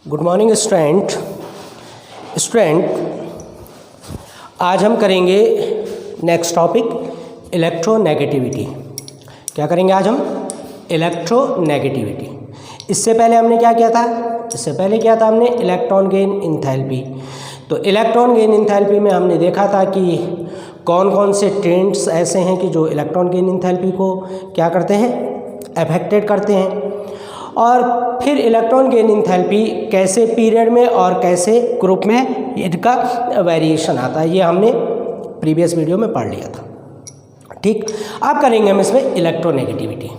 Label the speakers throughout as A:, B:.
A: Good morning student. आज हम करेंगे नेक्स्ट टॉपिक इलेक्ट्रोनेगेटिविटी। क्या करेंगे आज हम? इलेक्ट्रोनेगेटिविटी। इससे पहले हमने क्या किया था? हमने इलेक्ट्रॉन गेन इंथैल्पी। तो इलेक्ट्रॉन गेन इंथैल्पी में हमने देखा था कि कौन कौन से ट्रेंड्स ऐसे हैं कि जो इलेक्ट्रॉन गेन इंथैल्पी को क्या करते हैं? अफेक्टेड करते हैं। और फिर इलेक्ट्रॉन गेन इंथैल्पी कैसे पीरियड में और कैसे ग्रुप में इनका वेरिएशन आता है, ये हमने प्रीवियस वीडियो में पढ़ लिया था। ठीक, अब करेंगे हम इसमें इलेक्ट्रोनेगेटिविटी।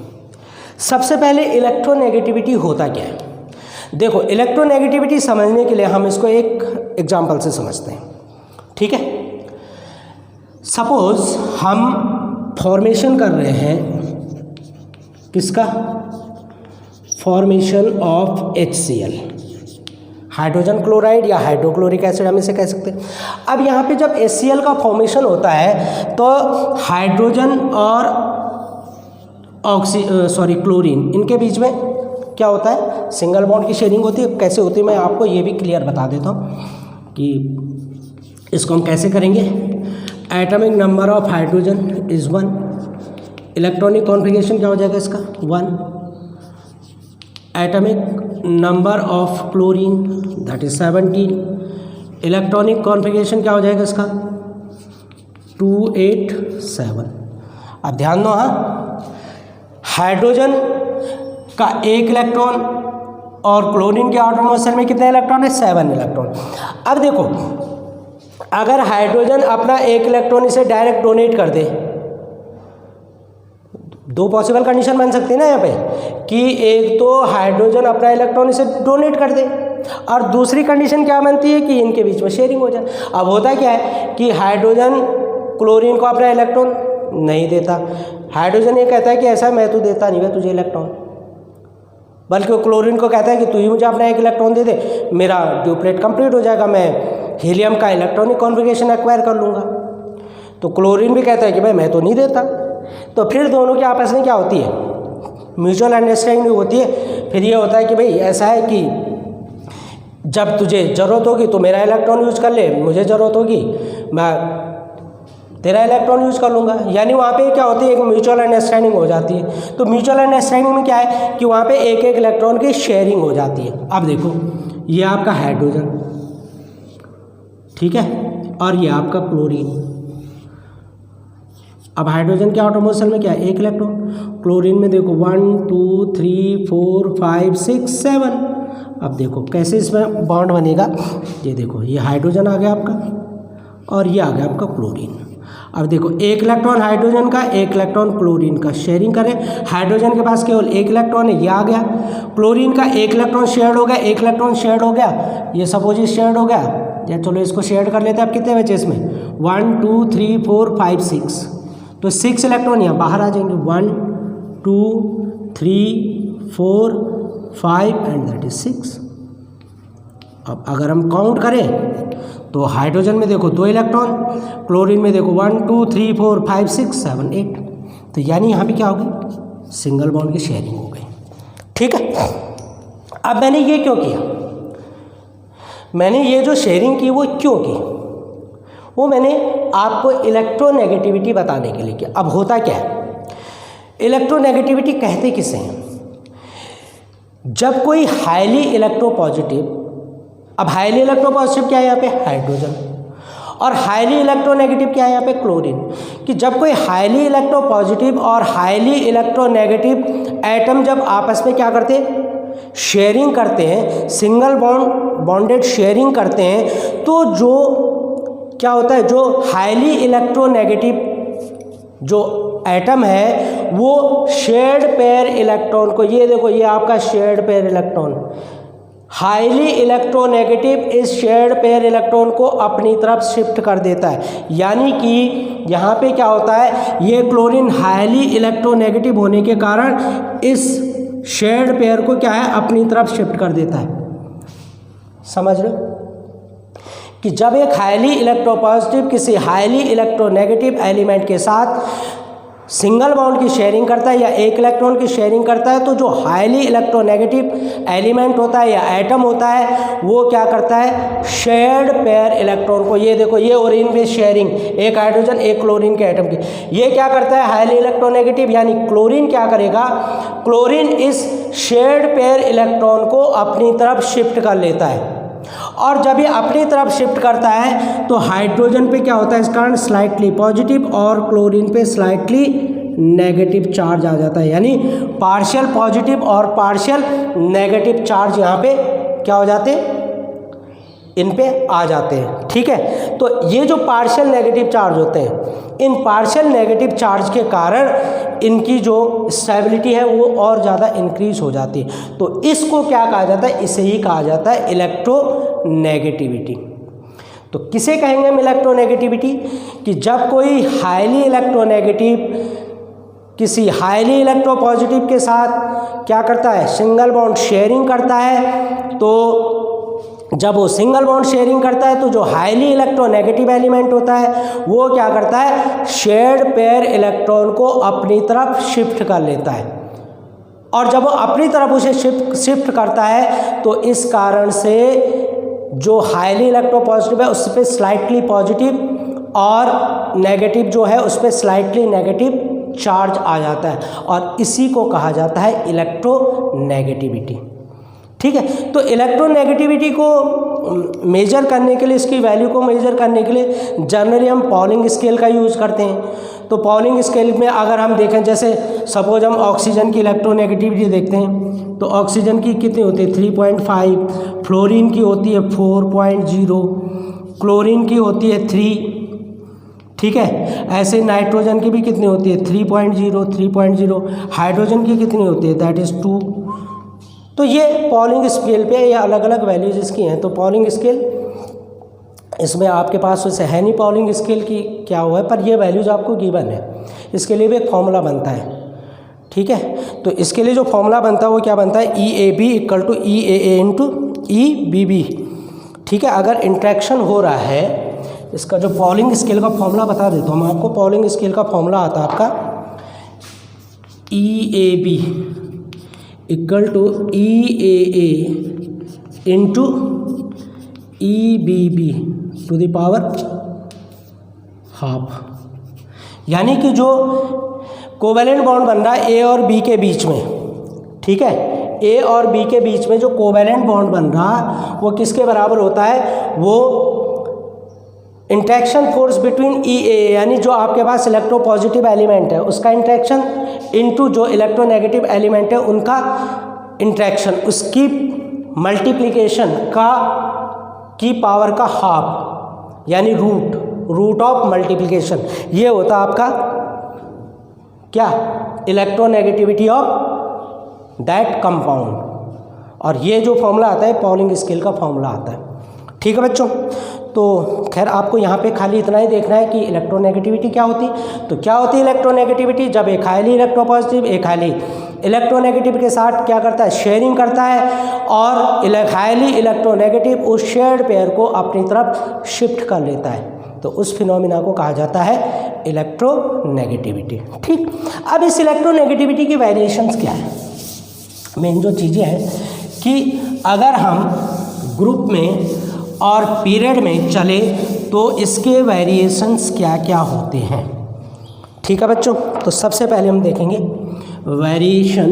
A: सबसे पहले इलेक्ट्रोनेगेटिविटी होता क्या है? देखो, इलेक्ट्रोनेगेटिविटी समझने के लिए हम इसको एक एग्जांपल से समझते हैं। ठीक है, सपोज हम फॉर्मेशन कर रहे हैं किसका? Formation of HCl, hydrogen chloride या हाइड्रोक्लोरिक एसिड हम इसे कह सकते हैं। अब यहाँ पे जब HCl का फॉर्मेशन होता है तो हाइड्रोजन और क्लोरीन, इनके बीच में क्या होता है? सिंगल बॉन्ड की शेयरिंग होती है। कैसे होती है मैं आपको ये भी क्लियर बता देता हूँ कि इसको हम कैसे करेंगे। Atomic number of hydrogen is 1, electronic configuration क्या हो जाएगा इसका? 1। Atomic number of chlorine that is 17, electronic configuration क्या हो जाएगा इसका? 287। अब ध्यान दो, हाँ, हाइड्रोजन का 1 इलेक्ट्रॉन और क्लोरीन के आउटर मोशन में कितने इलेक्ट्रॉन है? 7 इलेक्ट्रॉन। अब देखो, अगर हाइड्रोजन अपना 1 इलेक्ट्रॉन इसे डायरेक्ट डोनेट कर दे, दो पॉसिबल कंडीशन बन सकती है ना यहाँ पे, कि एक तो हाइड्रोजन अपना इलेक्ट्रॉन इसे डोनेट कर दे और दूसरी कंडीशन क्या बनती है कि इनके बीच में शेयरिंग हो जाए। अब होता क्या है कि हाइड्रोजन क्लोरीन को अपना इलेक्ट्रॉन नहीं देता। हाइड्रोजन ये कहता है कि ऐसा मैं तो देता नहीं मैं तुझे इलेक्ट्रॉन, बल्कि वो क्लोरीन को कहता है कि तू ही मुझे अपना 1 इलेक्ट्रॉन दे दे, मेरा ड्यूप्लेट कंप्लीट हो जाएगा, मैं हीलियम का इलेक्ट्रॉनिक कॉन्फ़िगरेशन एक्वायर कर लूँगा। तो क्लोरीन भी कहता है कि भाई मैं तो नहीं देता। तो फिर दोनों के आपस में क्या होती है? म्यूचुअल अंडरस्टैंडिंग होती है। फिर ये होता है कि भाई ऐसा है कि जब तुझे ज़रूरत होगी तो मेरा इलेक्ट्रॉन यूज कर ले, मुझे ज़रूरत होगी मैं तेरा इलेक्ट्रॉन यूज कर लूँगा। यानी वहाँ पे क्या होती है? एक म्यूचुअल अंडरस्टैंडिंग हो जाती है। तो म्यूचुअल अंडरस्टैंडिंग में क्या है कि वहाँ पे एक एक इलेक्ट्रॉन की शेयरिंग हो जाती है। अब देखो, ये आपका हाइड्रोजन, ठीक है, और ये आपका क्लोरीन। अब हाइड्रोजन के आउटर मोशन में क्या है? 1 इलेक्ट्रॉन। क्लोरीन में देखो 1 2 3 4 5 6 7। अब देखो कैसे इसमें बॉन्ड बनेगा। ये देखो, ये हाइड्रोजन आ गया आपका और ये आ गया आपका क्लोरीन। अब देखो, 1 इलेक्ट्रॉन हाइड्रोजन का, 1 इलेक्ट्रॉन क्लोरीन का शेयरिंग करें। हाइड्रोजन के पास केवल 1 इलेक्ट्रॉन है, ये आ गया। क्लोरीन का 1 इलेक्ट्रॉन शेयर्ड हो गया, 1 इलेक्ट्रॉन शेयर्ड हो गया, ये सपोज ये शेयर्ड हो गया। या चलो इसको शेयर्ड कर लेते हैं। अब कितने बचे इसमें? 1 2 3 4 5 6। तो 6 इलेक्ट्रॉन यहाँ बाहर आ जाएंगे। 1 2 3 4 5 एंड दैट इज 6। अब अगर हम काउंट करें तो हाइड्रोजन में देखो 2 इलेक्ट्रॉन, क्लोरीन में देखो 1 2 3 4 5 6 7 8। तो यानी यहाँ पे क्या हो गई? सिंगल बॉन्ड की शेयरिंग हो गई। ठीक है, अब मैंने ये क्यों किया? मैंने ये जो शेयरिंग की वो क्यों की? वो मैंने आपको इलेक्ट्रोनेगेटिविटी बताने के लिए किया। अब होता क्या है? इलेक्ट्रोनेगेटिविटी कहते किसे हैं? जब कोई हाईली इलेक्ट्रोपॉजिटिव, अब हाईली इलेक्ट्रोपॉजिटिव क्या है यहाँ पे? हाइड्रोजन। और हाईली इलेक्ट्रोनेगेटिव क्या है यहाँ पे? क्लोरीन। कि जब कोई हाईली इलेक्ट्रोपॉजिटिव और हाईली इलेक्ट्रोनेगेटिव एटम जब आपस में क्या करते हैं? शेयरिंग करते हैं, सिंगल बॉन्डेड शेयरिंग करते हैं, तो जो क्या होता है? जो हाईली इलेक्ट्रोनेगेटिव जो एटम है वो शेयर्ड पेयर इलेक्ट्रॉन को, ये देखो ये आपका shared pair electron, highly electronegative इस शेयर्ड पेयर इलेक्ट्रॉन को अपनी तरफ शिफ्ट कर देता है। यानी कि यहाँ पे क्या होता है? ये क्लोरीन हाईली इलेक्ट्रोनेगेटिव होने के कारण इस शेयर्ड पेयर को क्या है? अपनी तरफ शिफ्ट कर देता है। समझ रहे हो कि जब एक हाईली इलेक्ट्रोपॉजिटिव किसी हाईली इलेक्ट्रोनेगेटिव एलिमेंट के साथ सिंगल बॉन्ड की शेयरिंग करता है या एक इलेक्ट्रॉन की शेयरिंग करता है, तो जो हाईली इलेक्ट्रोनेगेटिव एलिमेंट होता है या एटम होता है वो क्या करता है, शेयर्ड पेयर इलेक्ट्रॉन को, ये देखो ये ओरिन में शेयरिंग, एक हाइड्रोजन एक क्लोरीन के एटम की, ये क्या करता है हाईली इलेक्ट्रोनेगेटिव, यानी क्लोरीन क्या करेगा, क्लोरीन इस शेयर्ड पेयर इलेक्ट्रॉन को अपनी तरफ शिफ्ट कर लेता है, और जब ये अपनी तरफ शिफ्ट करता है तो हाइड्रोजन पे क्या होता है, इस कारण स्लाइटली पॉजिटिव और क्लोरीन पे स्लाइटली नेगेटिव चार्ज आ जाता है, यानी पार्शियल पॉजिटिव और पार्शियल नेगेटिव चार्ज यहाँ पे क्या हो जाते हैं, इन पे आ जाते हैं। ठीक है, तो ये जो पार्शियल नेगेटिव चार्ज होते हैं, इन पार्शियल नेगेटिव चार्ज के कारण इनकी जो स्टेबिलिटी है वो और ज़्यादा इंक्रीज हो जाती है, तो इसको क्या कहा जाता है, इसे ही कहा जाता है इलेक्ट्रोनेगेटिविटी। तो किसे कहेंगे हम इलेक्ट्रोनेगेटिविटी, कि जब कोई हाईली इलेक्ट्रोनेगेटिव किसी हाईली इलेक्ट्रोपॉजिटिव के साथ क्या करता है, सिंगल बॉन्ड शेयरिंग करता है, तो जब वो सिंगल बॉन्ड शेयरिंग करता है तो जो हाईली इलेक्ट्रोनेगेटिव एलिमेंट होता है वो क्या करता है, शेयर्ड पेयर इलेक्ट्रॉन को अपनी तरफ शिफ्ट कर लेता है, और जब वो अपनी तरफ उसे शिफ्ट करता है तो इस कारण से जो हाईली इलेक्ट्रोपॉजिटिव है उस पर स्लाइटली पॉजिटिव और नेगेटिव जो है उस पर स्लाइटली नेगेटिव चार्ज आ जाता है, और इसी को कहा जाता है इलेक्ट्रोनेगेटिविटी। ठीक है, तो इलेक्ट्रोनेगेटिविटी को मेजर करने के लिए, इसकी वैल्यू को मेजर करने के लिए जनरली हम पॉलिंग स्केल का यूज़ करते हैं। तो पॉलिंग स्केल में अगर हम देखें, जैसे सपोज हम ऑक्सीजन की इलेक्ट्रोनेगेटिविटी देखते हैं, तो ऑक्सीजन की कितनी होती है 3.5, फ्लोरीन की होती है 4.0, क्लोरीन की होती है 3। ठीक है, ऐसे नाइट्रोजन की भी कितनी होती है 3.0, हाइड्रोजन की कितनी होती है, दैट इज़ 2। तो ये पॉलिंग स्केल पे ये अलग अलग वैल्यूज इसकी हैं। तो पॉलिंग स्केल इसमें आपके पास वैसे है नहीं पॉलिंग स्केल की क्या हुआ है, पर ये वैल्यूज आपको गिवन है, इसके लिए भी एक फॉर्मूला बनता है। ठीक है, तो इसके लिए जो फॉर्मूला बनता है वो क्या बनता है, EAB = EAA × EBB। ठीक है, अगर इंट्रैक्शन हो रहा है, इसका जो पॉलिंग स्केल का फॉर्मूला बता देता हूँ मैं आपको। पॉलिंग स्केल का फॉर्मूला आता है आपका EAB = EAA × EBB to the power half, यानी कि जो कोवैलेंट बॉन्ड बन रहा है A और B के बीच में, ठीक है, A और B के बीच में जो कोवैलेंट बॉन्ड बन रहा है वो किसके बराबर होता है, वो इंट्रैक्शन फोर्स बिटवीन EAA, यानी जो आपके पास इलेक्ट्रोपॉजिटिव एलिमेंट है उसका इंट्रैक्शन इनटू जो इलेक्ट्रोनेगेटिव एलिमेंट है उनका इंट्रैक्शन, उसकी मल्टीप्लिकेशन की पावर का हाफ, यानी रूट ऑफ मल्टीप्लिकेशन, ये होता है आपका क्या, इलेक्ट्रोनेगेटिविटी ऑफ दैट कंपाउंड। और ये जो फॉर्मूला आता है पॉलिंग स्केल का फॉर्मूला आता है। ठीक है बच्चों, तो खैर आपको यहाँ पे खाली इतना ही देखना है कि इलेक्ट्रोनेगेटिविटी क्या होती है। तो क्या होती है इलेक्ट्रोनेगेटिविटी, जब एक हाईली इलेक्ट्रोपॉजिटिव एक हाईली इलेक्ट्रोनेगेटिव के साथ क्या करता है, शेयरिंग करता है, और हाईली इलेक्ट्रोनेगेटिव उस शेयर्ड पेयर को अपनी तरफ शिफ्ट कर लेता है, तो उस फिनोमिना को कहा जाता है इलेक्ट्रोनेगेटिविटी। ठीक, अब इस इलेक्ट्रोनेगेटिविटी की वेरिएशंस क्या है, मेन जो चीज़ें हैं कि अगर हम ग्रुप में और पीरियड में चले तो इसके वेरिएशंस क्या क्या होते हैं। ठीक है बच्चों, तो सबसे पहले हम देखेंगे वेरिएशन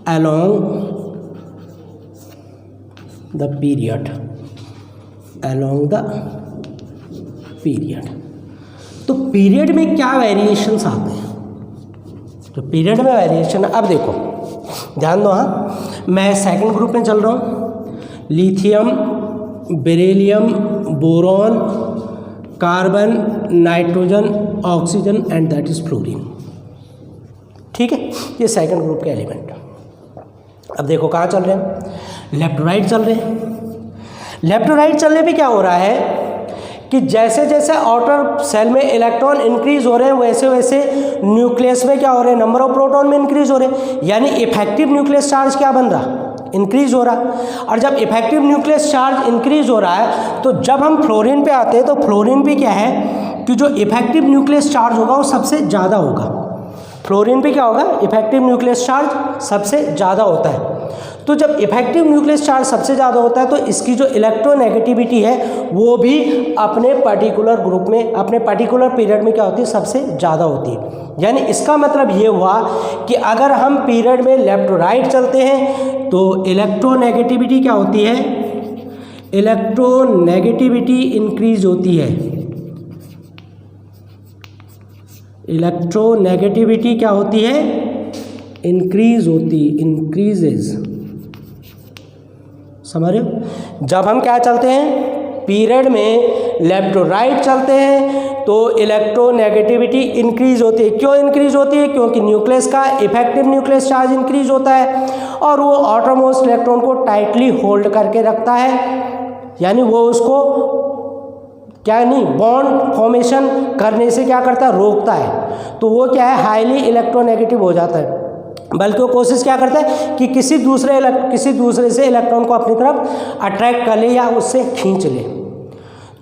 A: अलोंग द पीरियड, तो पीरियड में क्या वेरिएशंस आते हैं, तो पीरियड में वेरिएशन, अब देखो ध्यान दो, हाँ मैं सेकंड ग्रुप में चल रहा हूँ, lithium, beryllium, boron, carbon, nitrogen, oxygen and that is fluorine. ठीक है, ये सेकंड ग्रुप के एलिमेंट। अब देखो कहाँ चल रहे हैं, लेफ्ट राइट चल रहे हैं। लेफ्ट राइट चलने पे क्या हो रहा है कि जैसे जैसे आउटर सेल में इलेक्ट्रॉन इंक्रीज हो रहे हैं वैसे वैसे न्यूक्लियस में क्या हो रहे हैं, नंबर ऑफ प्रोटॉन में इंक्रीज हो रहे हैं, यानी इफेक्टिव न्यूक्लियस चार्ज क्या बन रहा, इंक्रीज हो रहा। और जब इफेक्टिव न्यूक्लियस चार्ज इंक्रीज हो रहा है तो जब हम फ्लोरीन पे आते हैं तो फ्लोरीन पे क्या है कि जो इफेक्टिव न्यूक्लियस चार्ज होगा वो सबसे ज़्यादा होगा। फ्लोरीन पे क्या होगा, इफेक्टिव न्यूक्लियस चार्ज सबसे ज़्यादा होता है। तो जब इफेक्टिव न्यूक्लियस चार्ज सबसे ज़्यादा होता है तो इसकी जो इलेक्ट्रोनेगेटिविटी है वो भी अपने पर्टिकुलर ग्रुप में, अपने पर्टिकुलर पीरियड में क्या होती है, सबसे ज़्यादा होती है। यानी इसका मतलब ये हुआ कि अगर हम पीरियड में लेफ्ट टू राइट चलते हैं तो इलेक्ट्रोनेगेटिविटी क्या होती है, इलेक्ट्रोनेगेटिविटी इंक्रीज होती है। इलेक्ट्रोनेगेटिविटी क्या होती है, इंक्रीज होती, इंक्रीजेज। समझ रहे हो? जब हम क्या चलते हैं, पीरियड में लेफ्ट टू राइट चलते हैं तो इलेक्ट्रोनेगेटिविटी इंक्रीज होती है। क्यों इंक्रीज होती है? क्योंकि न्यूक्लियस का इफेक्टिव न्यूक्लियस चार्ज इंक्रीज होता है और वो आउटरमोस्ट इलेक्ट्रॉन को टाइटली होल्ड करके रखता है, यानी वो उसको क्या नहीं, बॉन्ड फॉर्मेशन करने से क्या करता है, रोकता है। तो वो क्या है, हाईली इलेक्ट्रोनेगेटिव हो जाता है। बल्कि वो कोशिश क्या करता है कि किसी दूसरे से इलेक्ट्रॉन को अपनी तरफ अट्रैक्ट कर ले या उससे खींच ले।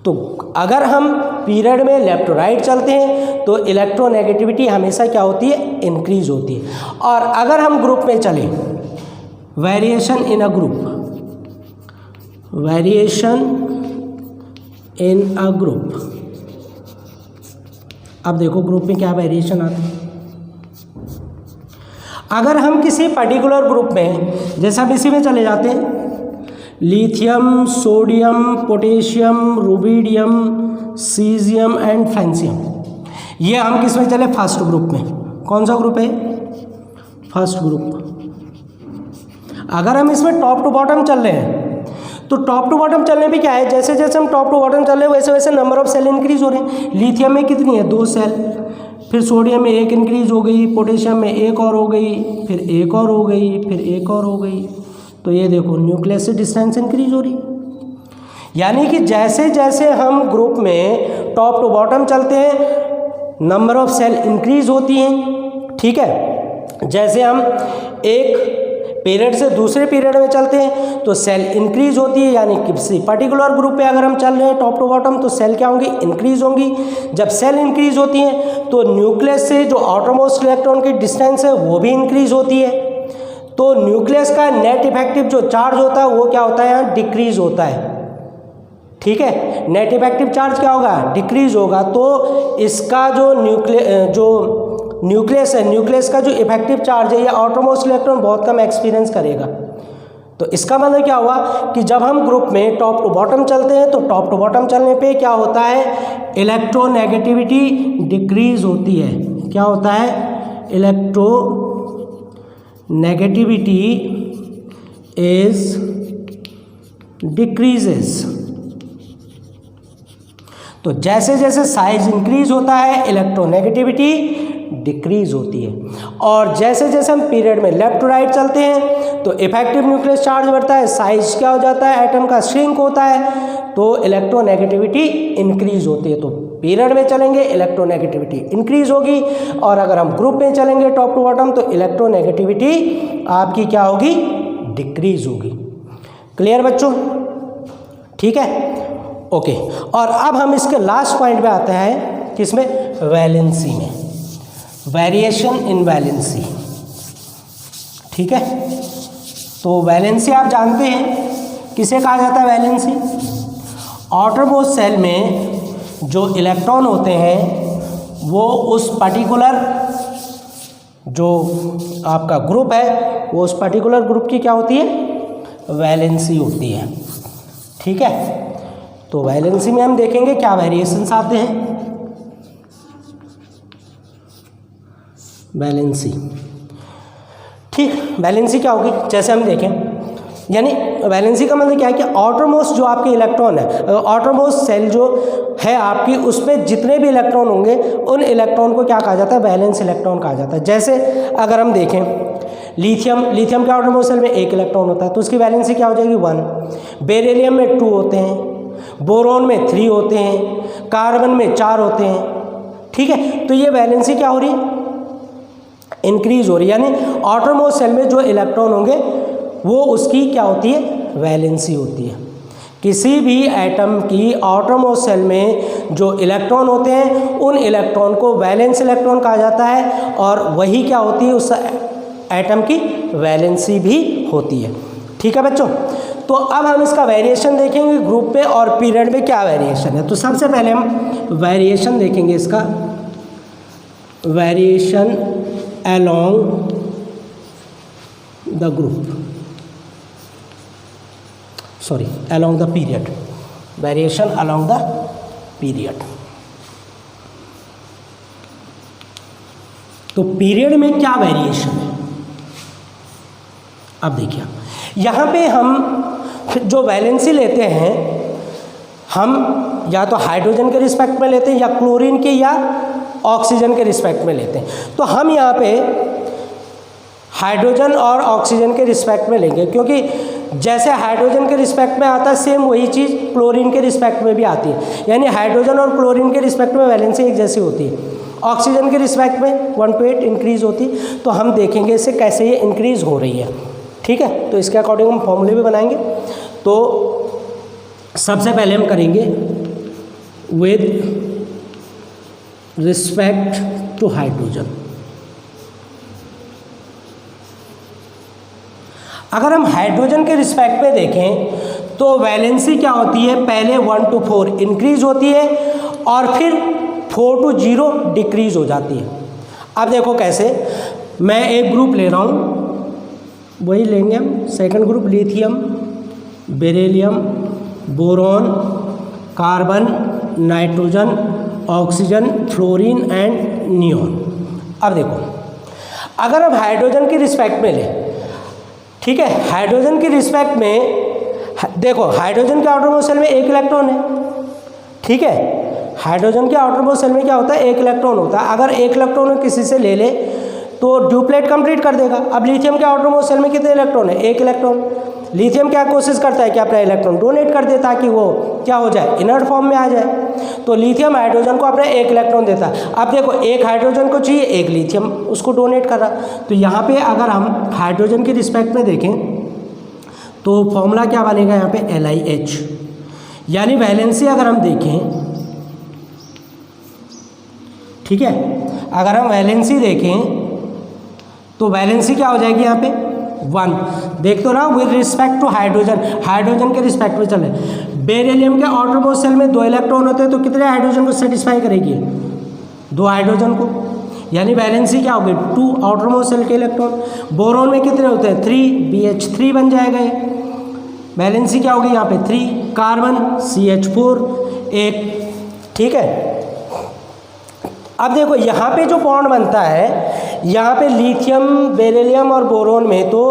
A: तो अगर हम पीरियड में लेफ्ट टू राइट चलते हैं तो इलेक्ट्रोनेगेटिविटी हमेशा क्या होती है, इंक्रीज होती है। और अगर हम ग्रुप में चलें, variation in a group, variation in a group, अब देखो ग्रुप में क्या वेरिएशन आता है। अगर हम किसी पर्टिकुलर ग्रुप में, जैसे हम इसी में चले जाते हैं, lithium, sodium, potassium, rubidium, caesium and francium, ये हम किस में चले, फर्स्ट ग्रुप में। कौन सा ग्रुप है, फर्स्ट ग्रुप। अगर हम इसमें टॉप टू बॉटम चल रहे हैं तो टॉप टू बॉटम चलने पे क्या है, जैसे जैसे हम टॉप टू बॉटम चल रहे हैं वैसे वैसे नंबर ऑफ सेल इंक्रीज हो रहे हैं। लिथियम में कितनी है, 2 सेल, फिर सोडियम में 1 इंक्रीज हो गई, पोटेशियम में 1 और हो गई, फिर 1 और हो गई, फिर 1 और हो गई। तो ये देखो न्यूक्लियस से डिस्टेंस इंक्रीज हो रही। यानी कि जैसे जैसे हम ग्रुप में टॉप टू बॉटम चलते हैं नंबर ऑफ सेल इंक्रीज होती हैं, ठीक है। जैसे हम एक पीरियड से दूसरे पीरियड में चलते हैं तो सेल इंक्रीज होती है, यानी किसी पर्टिकुलर ग्रुप पे अगर हम चल रहे हैं टॉप टू बॉटम तो सेल क्या होंगी, इंक्रीज होंगी। जब सेल इंक्रीज होती हैं तो न्यूक्लियस से जो आउटरमोस्ट इलेक्ट्रॉन की डिस्टेंस है वो भी इंक्रीज होती है। तो न्यूक्लियस का नेट इफेक्टिव जो चार्ज होता है वो क्या होता है, यहाँ डिक्रीज होता है, ठीक है। नेट इफेक्टिव चार्ज क्या होगा, डिक्रीज होगा। तो इसका जो न्यूक्लियस है, न्यूक्लियस का जो इफेक्टिव चार्ज है, ये आउटरमोस्ट इलेक्ट्रॉन बहुत कम एक्सपीरियंस करेगा। तो इसका मतलब क्या हुआ कि जब हम ग्रुप में टॉप टू बॉटम चलते हैं तो टॉप टू बॉटम चलने पे क्या होता है, इलेक्ट्रोनेगेटिविटी डिक्रीज होती है। क्या होता है, इलेक्ट्रोनेगेटिविटी इज डिक्रीजेस। तो जैसे जैसे साइज इंक्रीज होता है इलेक्ट्रोनेगेटिविटी डिक्रीज होती है। और जैसे जैसे हम पीरियड में लेफ्ट टू राइट चलते हैं तो इफेक्टिव न्यूक्लियस चार्ज बढ़ता है, साइज क्या हो जाता है, एटम का श्रिंक होता है, तो इलेक्ट्रोनेगेटिविटी इंक्रीज होती है। तो पीरियड में चलेंगे इलेक्ट्रोनेगेटिविटी इंक्रीज होगी, और अगर हम ग्रुप में चलेंगे टॉप टू बॉटम तो इलेक्ट्रोनेगेटिविटी आपकी क्या होगी, डिक्रीज होगी। क्लियर बच्चों, ठीक है, ओके। और अब हम इसके लास्ट पॉइंट पे आते हैं, किसमें, वैलेंसी में, वेरिएशन इन वैलेंसी, ठीक है। तो वैलेंसी आप जानते हैं किसे कहा जाता है, वैलेंसी। आउटरमोस्ट सेल में जो इलेक्ट्रॉन होते हैं वो उस पर्टिकुलर जो आपका ग्रुप है वो उस पर्टिकुलर ग्रुप की क्या होती है, वैलेंसी होती है, ठीक है। तो वैलेंसी में हम देखेंगे क्या वेरिएशंस आते हैं। वैलेंसी, ठीक, वैलेंसी क्या होगी, जैसे हम देखें, यानी वैलेंसी का मतलब क्या है कि आउटरमोस्ट जो आपके इलेक्ट्रॉन है, आउटरमोस्ट सेल जो है आपकी, उसमें जितने भी इलेक्ट्रॉन होंगे उन इलेक्ट्रॉन को क्या कहा जाता है, वैलेंस इलेक्ट्रॉन कहा जाता है। जैसे अगर हम देखें लिथियम के आउटरमोस्ट सेल में 1 इलेक्ट्रॉन होता है तो उसकी वैलेंसी क्या हो जाएगी, 1। बेरिलियम में 2 होते हैं, बोरोन में 3 होते हैं, कार्बन में 4 होते हैं, ठीक है। तो ये वैलेंसी क्या हो रही है, इंक्रीज हो रही है। यानी आउटरमोस्ट सेल में जो इलेक्ट्रॉन होंगे वो उसकी क्या होती है, वैलेंसी होती है। किसी भी एटम की आउटरमोस्ट शेल में जो इलेक्ट्रॉन होते हैं उन इलेक्ट्रॉन को वैलेंस इलेक्ट्रॉन कहा जाता है, और वही क्या होती है, उस एटम की वैलेंसी भी होती है। ठीक है बच्चों, तो अब हम इसका वेरिएशन देखेंगे ग्रुप में और पीरियड में क्या वेरिएशन है। तो सबसे पहले हम वेरिएशन देखेंगे इसका, variation along the group, sorry along the period, variation along the period. तो पीरियड में क्या वेरिएशन है, अब देखिए यहाँ पे हम जो वैलेंसी लेते हैं हम या तो हाइड्रोजन के रिस्पेक्ट में लेते हैं या क्लोरीन के या ऑक्सीजन के रिस्पेक्ट में लेते हैं। तो हम यहाँ पे हाइड्रोजन और ऑक्सीजन के रिस्पेक्ट में लेंगे, क्योंकि जैसे हाइड्रोजन के रिस्पेक्ट में आता है सेम वही चीज़ क्लोरीन के रिस्पेक्ट में भी आती है, यानी हाइड्रोजन और क्लोरीन के रिस्पेक्ट में वैलेंसी एक जैसी होती है। ऑक्सीजन के रिस्पेक्ट में 1 to 8 इंक्रीज होती है। तो हम देखेंगे इससे कैसे ये इंक्रीज हो रही है। ठीक है, तो इसके अकॉर्डिंग हम फॉर्मूले भी बनाएंगे। तो सबसे पहले हम करेंगे विद रिस्पेक्ट टू हाइड्रोजन। अगर हम हाइड्रोजन के रिस्पेक्ट में देखें तो वैलेंसी क्या होती है, पहले 1 to 4 इंक्रीज होती है और फिर 4 to 0 डिक्रीज हो जाती है। अब देखो कैसे, मैं एक ग्रुप ले रहा हूँ, वही लेंगे हम second group, lithium, beryllium, boron, carbon, nitrogen, oxygen, fluorine and neon. अब देखो अगर हम हाइड्रोजन की रिस्पेक्ट में लें, ठीक है, हाइड्रोजन की रिस्पेक्ट में देखो हाइड्रोजन के आउटरमोस्ट शेल में एक इलेक्ट्रॉन है। ठीक है, हाइड्रोजन के आउटरमोस्ट शेल में क्या होता है, एक इलेक्ट्रॉन होता है। अगर एक इलेक्ट्रॉन किसी से ले ले तो ड्यूप्लेट कंप्लीट कर देगा। अब लिथियम के आउटरमोस्ट शेल में कितने इलेक्ट्रॉन है, एक इलेक्ट्रॉन। लिथियम क्या कोशिश करता है कि अपना इलेक्ट्रॉन डोनेट कर दे ताकि वो क्या हो जाए, इनर्ट फॉर्म में आ जाए। तो लिथियम हाइड्रोजन को अपना एक इलेक्ट्रॉन देता है। अब देखो एक हाइड्रोजन को चाहिए, एक लिथियम उसको डोनेट कर रहा। तो यहाँ पे अगर हम हाइड्रोजन के रिस्पेक्ट में देखें तो फॉर्मूला क्या बनेगा यहाँ पे, LiH, यानी वैलेंसी अगर हम देखें, ठीक है, अगर हम वैलेंसी देखें तो वैलेंसी क्या हो जाएगी यहाँ पे 1। देख तो ना, with respect to hydrogen, hydrogen के रिस्पेक्ट में चले। बेरिलियम के आउटरमोस्ट शेल में 2 इलेक्ट्रॉन होते हैं, तो कितने हाइड्रोजन को सेटिस्फाई करेगी, 2 हाइड्रोजन को, यानी वैलेंसी क्या होगी 2 आउटरमोस्ट शेल के इलेक्ट्रॉन। बोरॉन में कितने होते हैं 3, BH3 बन जाएगा ये, वैलेंसी क्या होगी यहाँ पे 3। Carbon CH4 1। ठीक है, अब देखो यहाँ पे जो बॉन्ड बनता है, यहाँ पे लिथियम, बेरिलियम और बोरोन में तो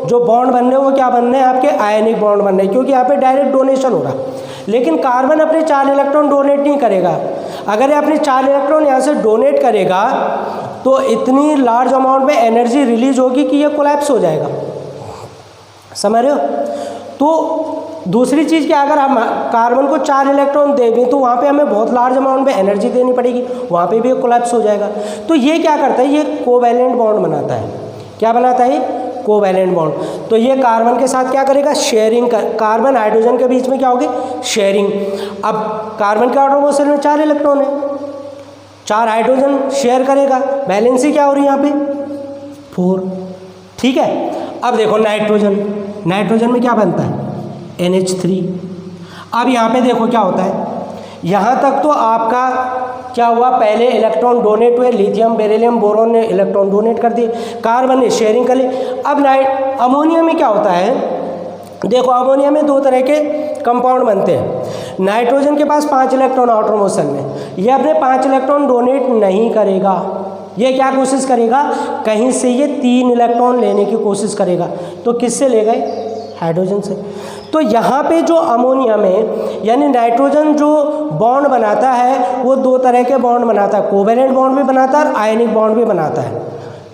A: जो बॉन्ड बनने हैं वो क्या बनने हैं, आपके आयनिक बॉन्ड बनने हैं, क्योंकि यहाँ पे डायरेक्ट डोनेशन हो रहा है। लेकिन कार्बन अपने 4 इलेक्ट्रॉन डोनेट नहीं करेगा। अगर ये अपने 4 इलेक्ट्रॉन यहाँ से डोनेट करेगा तो इतनी लार्ज अमाउंट में एनर्जी रिलीज होगी कि ये कोलैप्स हो जाएगा, समझ रहे हो। तो दूसरी चीज़ क्या, अगर हम कार्बन को 4 इलेक्ट्रॉन दे दें तो वहाँ पे हमें बहुत लार्ज अमाउंट में एनर्जी देनी पड़ेगी, वहाँ पे भी कोलैप्स हो जाएगा। तो ये क्या करता है, ये कोवैलेंट बॉन्ड बनाता है। क्या बनाता है, कोवैलेंट बॉन्ड। तो ये कार्बन के साथ क्या करेगा, शेयरिंग कर, कार्बन हाइड्रोजन के बीच में क्या होगी, शेयरिंग। अब कार्बन के आउटरमोस्ट शेल में 4 इलेक्ट्रॉन है, 4 हाइड्रोजन शेयर करेगा, वैलेंसी क्या हो रही है यहाँ पे 4। ठीक है, अब देखो नाइट्रोजन, नाइट्रोजन में क्या बनता है NH3। अब यहाँ पे देखो क्या होता है, यहाँ तक तो आपका क्या हुआ, पहले इलेक्ट्रॉन डोनेट हुए, लिथियम, बेरिलियम, बोरोन ने इलेक्ट्रॉन डोनेट कर दिए, कार्बन ने शेयरिंग कर ली। अब अमोनिया में क्या होता है, देखो अमोनिया में 2 तरह के कंपाउंड बनते हैं। नाइट्रोजन के पास 5 इलेक्ट्रॉन आउटरमोस्ट शेल में, ये अपने 5 इलेक्ट्रॉन डोनेट नहीं करेगा। ये क्या कोशिश करेगा, कहीं से ये 3 इलेक्ट्रॉन लेने की कोशिश करेगा। तो किससे ले गए, हाइड्रोजन से। तो यहाँ पे जो अमोनिया में यानी नाइट्रोजन जो बॉन्ड बनाता है वो 2 तरह के बॉन्ड बनाता है, कोवैलेंट बॉन्ड भी बनाता है और आयनिक बॉन्ड भी बनाता है।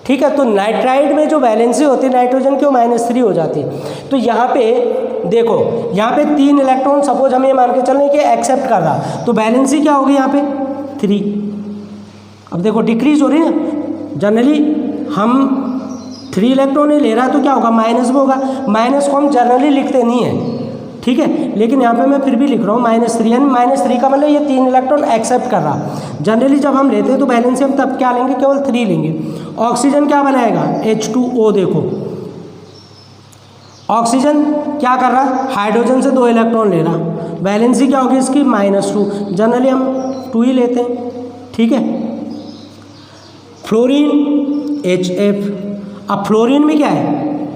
A: ठीक है, तो नाइट्राइड में जो वैलेंसी होती है नाइट्रोजन की वो -3 हो जाती है। तो यहाँ पे देखो, यहाँ पे 3 इलेक्ट्रॉन सपोज हम ये मान के चल रहे हैं कि एक्सेप्ट कर रहा, तो वैलेंसी क्या होगी यहाँ पे 3। अब देखो डिक्रीज हो रही है ना, जनरली हम 3 इलेक्ट्रॉन ही ले रहा है तो क्या होगा, माइनस में होगा। माइनस को हम जनरली लिखते नहीं हैं, ठीक है, लेकिन यहाँ पे मैं फिर भी लिख रहा हूँ -3, यानी -3 का मतलब ये 3 इलेक्ट्रॉन एक्सेप्ट कर रहा। जनरली जब हम लेते हैं तो वैलेंसी हम तब क्या लेंगे, केवल 3 लेंगे। ऑक्सीजन क्या बनाएगा, H2O। देखो ऑक्सीजन क्या कर रहा, हाइड्रोजन से 2 इलेक्ट्रॉन ले रहा, वैलेंसी क्या होगी इसकी, -2। जनरली हम 2 ही लेते हैं, ठीक है। फ्लोरीन HF, अब फ्लोरीन में क्या है,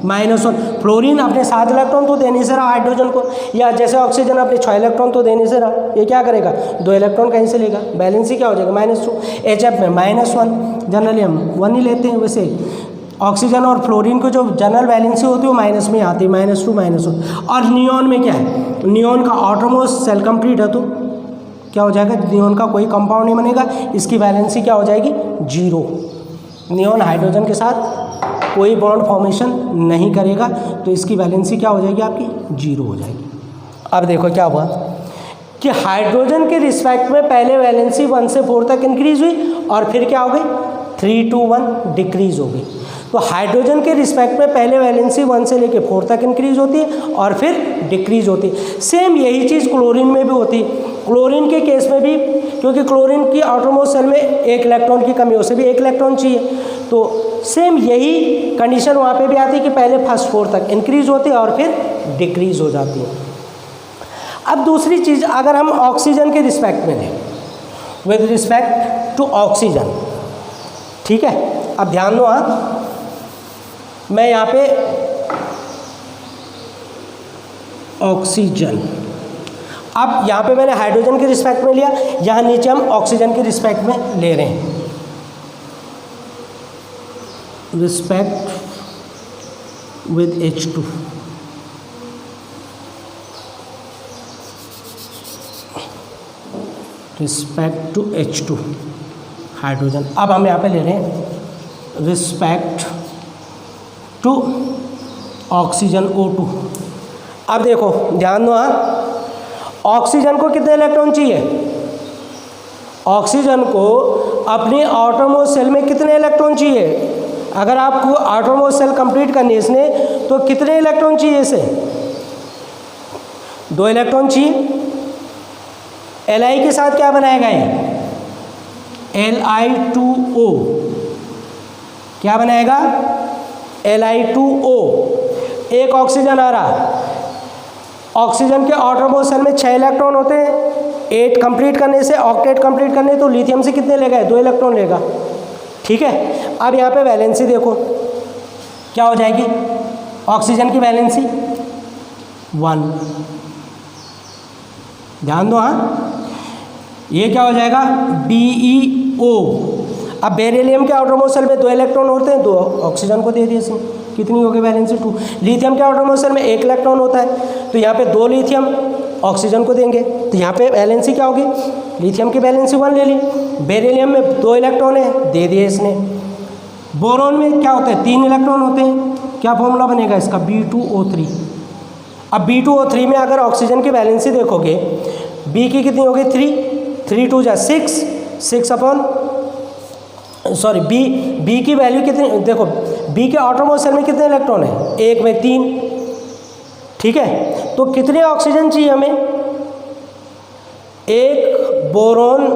A: -1। फ्लोरीन अपने 7 इलेक्ट्रॉन तो देने से रहा हाइड्रोजन को, या जैसे ऑक्सीजन अपने 6 इलेक्ट्रॉन तो देने से रहा, ये क्या करेगा, 2 इलेक्ट्रॉन कहीं से लेगा, बैलेंस ही क्या हो जाएगा, -2। HF में -1, जनरली हम 1 ही लेते हैं। वैसे ऑक्सीजन और फ्लोरीन को जो जनरल बैलेंसी होती है वो माइनस में आती है, -2 -1। और नियॉन में क्या है, नियॉन का आउटरमोस्ट सेल कंप्लीट है तो क्या हो जाएगा, नियॉन का कोई कंपाउंड नहीं बनेगा, इसकी बैलेंसी क्या हो जाएगी, 0। नियॉन हाइड्रोजन के साथ कोई बॉन्ड फॉर्मेशन नहीं करेगा तो इसकी वैलेंसी क्या हो जाएगी, आपकी 0 हो जाएगी। अब देखो क्या हुआ कि हाइड्रोजन के रिस्पेक्ट में पहले वैलेंसी 1 से 4 तक इंक्रीज हुई और फिर क्या हो गई, 3 to 1 डिक्रीज हो गई। तो हाइड्रोजन के रिस्पेक्ट में पहले वैलेंसी 1 से लेकर 4 तक इंक्रीज होती है और फिर डिक्रीज होती है। सेम यही चीज़ क्लोरीन में भी होती है। क्लोरीन के केस में भी, क्योंकि क्लोरीन की आउटरमोस्ट सेल में 1 इलेक्ट्रॉन की कमी, उसे भी 1 इलेक्ट्रॉन चाहिए, तो सेम यही कंडीशन वहाँ पे भी आती है कि पहले फर्स्ट 4 तक इंक्रीज होती है और फिर डिक्रीज हो जाती है। अब दूसरी चीज़ अगर हम ऑक्सीजन के रिस्पेक्ट में लें, विद रिस्पेक्ट टू ऑक्सीजन, ठीक है, अब ध्यान दो, हाँ मैं यहाँ पे ऑक्सीजन, अब यहाँ पे मैंने हाइड्रोजन के रिस्पेक्ट में लिया, यहाँ नीचे हम ऑक्सीजन के रिस्पेक्ट में ले रहे हैं। Respect with H2, respect to H2 hydrogen. अब हम यहाँ पे ले रहे हैं रिस्पेक्ट टू ऑक्सीजन O2। अब देखो ध्यान दो, हाँ ऑक्सीजन को कितने इलेक्ट्रॉन चाहिए, ऑक्सीजन को अपनी आउटरमोस्ट सेल में कितने इलेक्ट्रॉन चाहिए, अगर आपको आउटरमोस्ट सेल कंप्लीट करनी है इसने तो कितने इलेक्ट्रॉन चाहिए, इसे 2 इलेक्ट्रॉन चाहिए। Li के साथ क्या बनाएगा ये, Li2O, क्या बनाएगा, Li2O। एक ऑक्सीजन आ रहा, ऑक्सीजन के आउटरमोस्ट सेल में 6 इलेक्ट्रॉन होते हैं, 8 कंप्लीट करने से, ऑक्टेट कंप्लीट करने तो लिथियम से कितने लेगा, 2 इलेक्ट्रॉन लेगा, ठीक है। अब यहाँ पे वैलेंसी देखो क्या हो जाएगी, ऑक्सीजन की वैलेंसी 1, ध्यान दो, हाँ ये क्या हो जाएगा, BeO। अब बेरिलियम के आउटरमोस्ट सेल में 2 इलेक्ट्रॉन होते हैं, 2 ऑक्सीजन को दे दिए इसमें, कितनी हो गई वैलेंसी 2। लिथियम के आउटरमोस्ट सेल में 1 इलेक्ट्रॉन होता है तो यहाँ पे 2 लिथियम ऑक्सीजन को देंगे, तो यहाँ पे वैलेंसी क्या होगी, लिथियम की वैलेंसी 1 ले ली। बेरिलियम में 2 इलेक्ट्रॉन है, दे दिए इसने। बोरॉन में क्या होता है, 3 इलेक्ट्रॉन होते हैं, क्या फॉर्मूला बनेगा इसका, B2O3। अब B2O3 में अगर ऑक्सीजन की वैलेंसी देखोगे, B की कितनी होगी, 3 2 जा 6 अपॉन B की वैल्यू कितनी, देखो B के आउटरमोस्ट सेल में कितने इलेक्ट्रॉन है, 1 में 3, ठीक है। तो कितने ऑक्सीजन चाहिए हमें, एक बोरॉन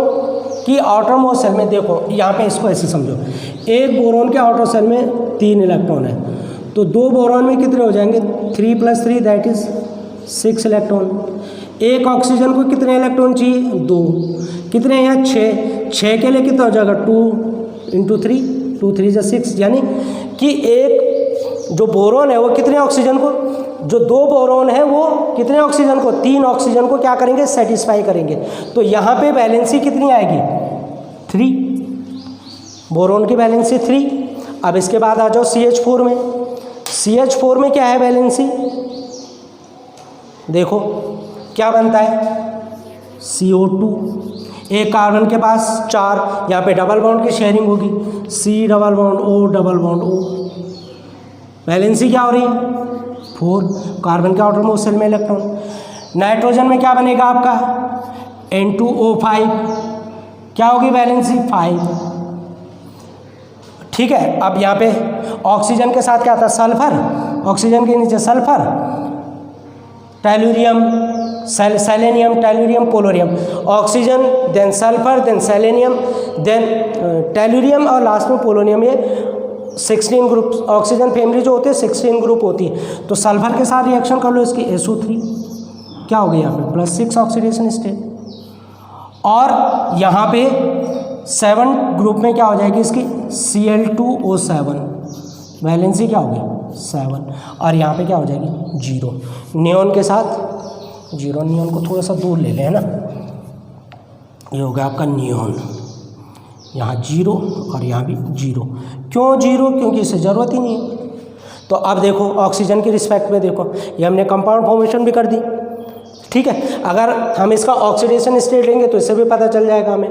A: की आउटरमोस्ट सेल में, देखो यहाँ पे इसको ऐसे समझो, एक बोरॉन के आउटर सेल में 3 इलेक्ट्रॉन है तो 2 बोरॉन में कितने हो जाएंगे, 3 + 3 दैट इज 6 इलेक्ट्रॉन। एक ऑक्सीजन को कितने इलेक्ट्रॉन चाहिए, 2, कितने हैं यहाँ 6 के लिए कितना हो जाएगा, 2 × 3, 2 3 = 6, यानी कि एक जो बोरॉन है वो कितने ऑक्सीजन को, जो 2 बोरॉन है वो कितने ऑक्सीजन को, 3 ऑक्सीजन को क्या करेंगे, सेटिस्फाई करेंगे। तो यहाँ पे वैलेंसी कितनी आएगी, 3, बोरॉन की वैलेंसी 3। अब इसके बाद आ जाओ CH4 में, CH4 में क्या है वैलेंसी, देखो क्या बनता है, CO2, एक कार्बन के पास 4, यहाँ पे डबल बॉन्ड की शेयरिंग होगी, C double bond O double bond O, valency क्या हो रही है, 4, कार्बन के आउटरमोस्ट सेल में इलेक्ट्रॉन। नाइट्रोजन में क्या बनेगा आपका, N2O5, क्या होगी वैलेंसी 5, ठीक है। अब यहाँ पे ऑक्सीजन के साथ क्या आता है, सल्फर, ऑक्सीजन के नीचे sulphur, tellurium, selenium, tellurium, polonium, oxygen then sulphur then selenium then tellurium और लास्ट में पोलोनियम। ये 16 ग्रुप ऑक्सीजन फैमिली जो होती है 16 ग्रुप होती है। तो सल्फर के साथ रिएक्शन कर लो, इसकी SO3 क्या हो गई यहाँ पे +6 ऑक्सीडेशन स्टेट, और यहाँ पे 7 ग्रुप में क्या हो जाएगी इसकी Cl2O7, वैलेंसी क्या होगी 7, और यहाँ पे क्या हो जाएगी 0, नियॉन के साथ 0, नियॉन को थोड़ा सा दूर ले लें, है ना, ये हो गया आपका नियॉन, यहाँ 0 और यहाँ भी 0। क्यों 0? क्योंकि इसे ज़रूरत ही नहीं है। तो अब देखो ऑक्सीजन के रिस्पेक्ट में देखो, ये हमने कंपाउंड फॉर्मेशन भी कर दी, ठीक है। अगर हम इसका ऑक्सीडेशन स्टेट लेंगे तो इससे भी पता चल जाएगा हमें,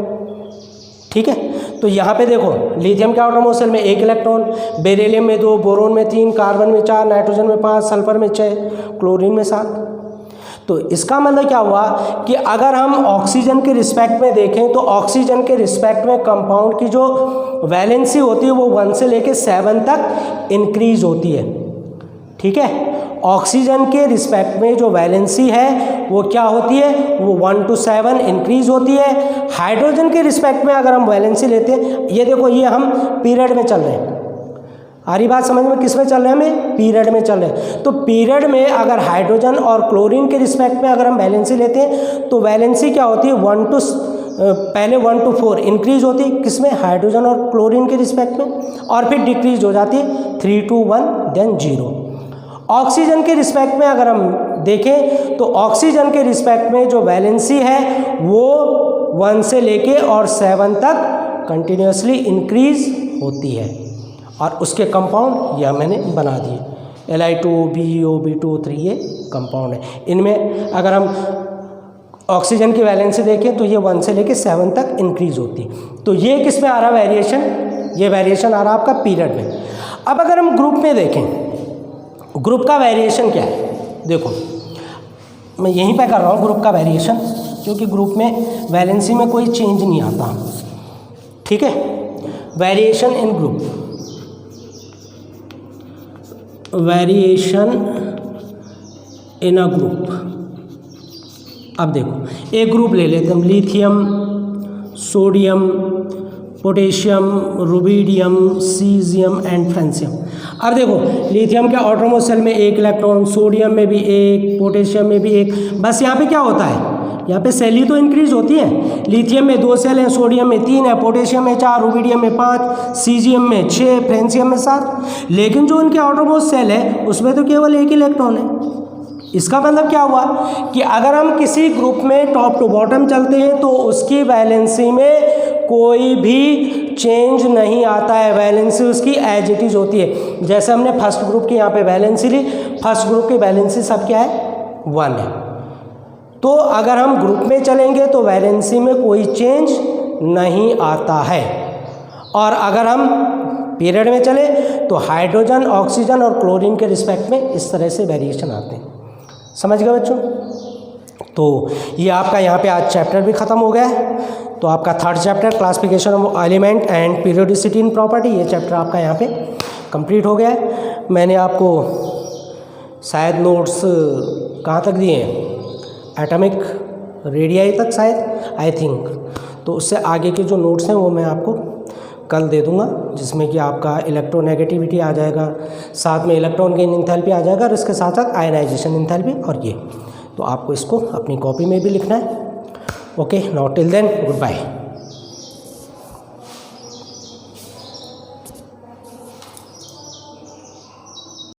A: ठीक है। तो यहाँ पे देखो लिथियम के आउटर मोस्ट शेल में 1 इलेक्ट्रॉन, बेरिलियम में 2, बोरोन में 3, कार्बन में 4, नाइट्रोजन में 5, सल्फर में 6, क्लोरीन में 7। तो इसका मतलब क्या हुआ कि अगर हम ऑक्सीजन के रिस्पेक्ट में देखें तो ऑक्सीजन के रिस्पेक्ट में कंपाउंड की जो वैलेंसी होती है वो 1 से लेकर 7 तक इंक्रीज होती है, ठीक है। ऑक्सीजन के रिस्पेक्ट में जो वैलेंसी है वो क्या होती है, वो 1 to 7 इंक्रीज होती है। हाइड्रोजन के रिस्पेक्ट में अगर हम वैलेंसी लेते हैं, ये देखो ये हम पीरियड में चल रहे हैं, आ रही बात समझ में, किस में चल रहे हैं, हमें पीरियड में चल रहे हैं। तो पीरियड में अगर हाइड्रोजन और क्लोरीन के रिस्पेक्ट में अगर हम वैलेंसी लेते हैं तो वैलेंसी क्या होती है पहले 1 to 4 इंक्रीज होती है, किसमें, हाइड्रोजन और क्लोरीन के रिस्पेक्ट में, और फिर डिक्रीज हो जाती है 3 to 1 देन 0। ऑक्सीजन के रिस्पेक्ट में अगर हम देखें तो ऑक्सीजन के रिस्पेक्ट में जो वैलेंसी है वो 1 से लेके और 7 तक कंटिन्यूसली इंक्रीज होती है, और उसके कंपाउंड यह मैंने बना दिए, Li2, BeO, B2O3 ये कंपाउंड है। इनमें अगर हम ऑक्सीजन की वैलेंसी देखें तो ये 1 से लेके 7 तक इंक्रीज होती है। तो ये किस में आ रहा वेरिएशन, ये वेरिएशन आ रहा आपका पीरियड में। अब अगर हम ग्रुप में देखें, ग्रुप का वेरिएशन क्या है, देखो मैं यहीं पे कर रहा हूँ ग्रुप का वेरिएशन, क्योंकि ग्रुप में वैलेंसी में कोई चेंज नहीं आता, ठीक है। Variation in group, variation in a group. अब देखो एक ग्रुप ले लेते हम, lithium, sodium, potassium, rubidium, caesium and francium. अब देखो लिथियम के आउटर मोस्ट शेल में 1 इलेक्ट्रॉन, सोडियम में भी 1, पोटेशियम में भी 1, बस यहाँ पे क्या होता है, यहाँ पे सेल ही तो इंक्रीज होती है। लिथियम में 2 सेल हैं, सोडियम में 3 है, पोटेशियम में 4, रुबिडियम में 5, सीजियम में 6, फ्रांसियम में 7। लेकिन जो इनके आउटर मोस्ट शेल है उसमें तो केवल 1 इलेक्ट्रॉन है। इसका मतलब क्या हुआ कि अगर हम किसी ग्रुप में टॉप टू बॉटम चलते हैं तो उसकी वैलेंसी में कोई भी चेंज नहीं आता है, वैलेंसी उसकी एज इट इज होती है। जैसे हमने फर्स्ट ग्रुप की यहाँ पे वैलेंसी ली, फर्स्ट ग्रुप की वैलेंसी सब क्या है 1 है। तो अगर हम ग्रुप में चलेंगे तो वैलेंसी में कोई चेंज नहीं आता है, और अगर हम पीरियड में चले तो हाइड्रोजन, ऑक्सीजन और क्लोरीन के रिस्पेक्ट में इस तरह से वेरिएशन आते हैं। समझ गए बच्चों? तो ये आपका यहाँ पे आज चैप्टर भी ख़त्म हो गया है। तो आपका 3rd chapter classification of element and periodicity in property, ये चैप्टर आपका यहाँ पे कंप्लीट हो गया है। मैंने आपको शायद नोट्स कहाँ तक दिए हैं, एटॉमिक रेडियाई तक शायद, आई थिंक। तो उससे आगे के जो नोट्स हैं वो मैं आपको कल दे दूंगा, जिसमें कि आपका इलेक्ट्रोनेगेटिविटी आ जाएगा, साथ में इलेक्ट्रॉन गेन इंथैल्पी आ जाएगा, और इसके साथ साथ आयनाइजेशन इंथैल्पी, और ये तो आपको इसको अपनी कॉपी में भी लिखना है। Okay, now till then good bye.